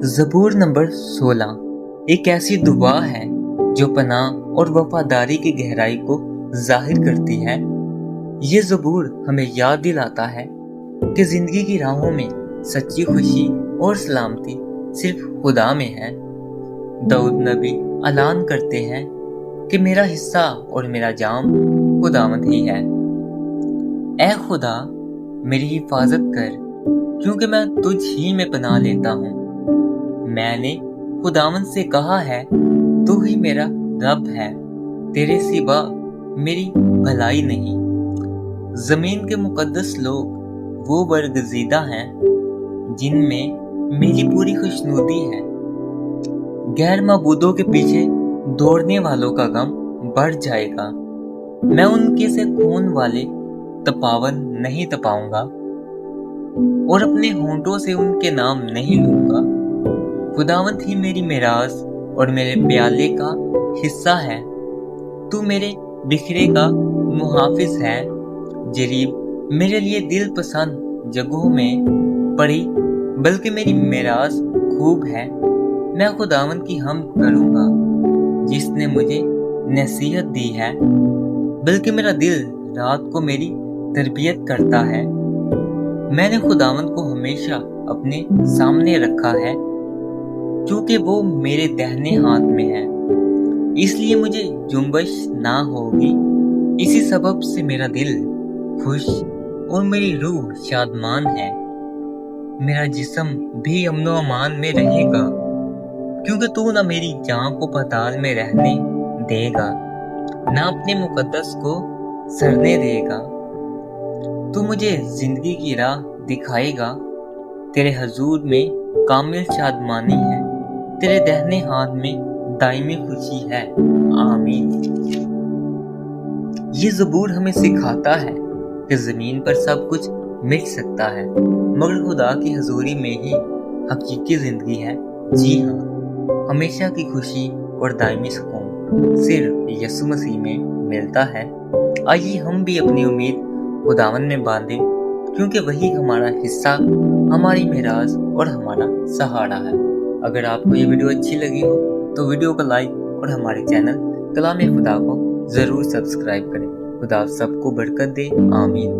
ज़बूर number 16 एक ऐसी दुआ है जो पनाह और वफादारी की गहराई को जाहिर करती है। ये ज़बूर हमें याद दिलाता है कि ज़िंदगी की राहों में सच्ची खुशी और सलामती सिर्फ खुदा में है। दाऊद नबी ऐलान करते हैं कि मेरा हिस्सा और मेरा जाम खुदावंद ही है। ऐ खुदा, मेरी हिफाजत कर, क्योंकि मैं तुझ ही में पनाह लेता हूँ। मैंने खुदावंद से कहा है, तू ही मेरा रब है, तेरे सिवा मेरी भलाई नहीं। जमीन के मुकद्दस लोग वो बरगजीदा हैं जिनमें मेरी पूरी खुशनुदी है। गैर मबूदों के पीछे दौड़ने वालों का गम बढ़ जाएगा। मैं उनके से खून वाले तपावन नहीं तपाऊंगा और अपने होंठों से उनके नाम नहीं लूंगा। खुदावंद ही मेरी मेराज और मेरे प्याले का हिस्सा है। तू मेरे बिखरे का मुहाफिज है। जरीब मेरे लिए दिल पसंद जगहों में पड़ी, बल्कि मेरी मेराज खूब है। मैं खुदावंद की हम्द करूंगा जिसने मुझे नसीहत दी है, बल्कि मेरा दिल रात को मेरी तरबियत करता है। मैंने खुदावंद को हमेशा अपने सामने रखा है, क्योंकि वो मेरे दाहिने हाथ में है, इसलिए मुझे जुम्बश ना होगी। इसी सबब से मेरा दिल खुश और मेरी रूह शादमान है। मेरा जिस्म भी अमनो अमान में रहेगा, क्योंकि तू ना मेरी जान को पाताल में रहने देगा, ना अपने मुकद्दस को सरने देगा। तू मुझे जिंदगी की राह दिखाएगा। तेरे हजूर में कामिल शादमानी है, तेरे दाहिने हाथ में दायमी खुशी है। आमीन। ये ज़बूर हमें सिखाता है कि ज़मीन पर सब कुछ मिट सकता है, मगर खुदा की हजूरी में ही हकीकी ज़िंदगी है। जी हाँ, हमेशा की खुशी और दायमी सुकून सिर्फ यीशु मसीह में मिलता है। आइए हम भी अपनी उम्मीद खुदावन में बांधें, क्योंकि वही हमारा हिस्सा, हमारी मेराज और हमारा सहारा है। अगर आपको ये वीडियो अच्छी लगी हो तो वीडियो को लाइक और हमारे चैनल कलाम खुदा को ज़रूर सब्सक्राइब करें। खुदा सबको बरकत दे। आमीन।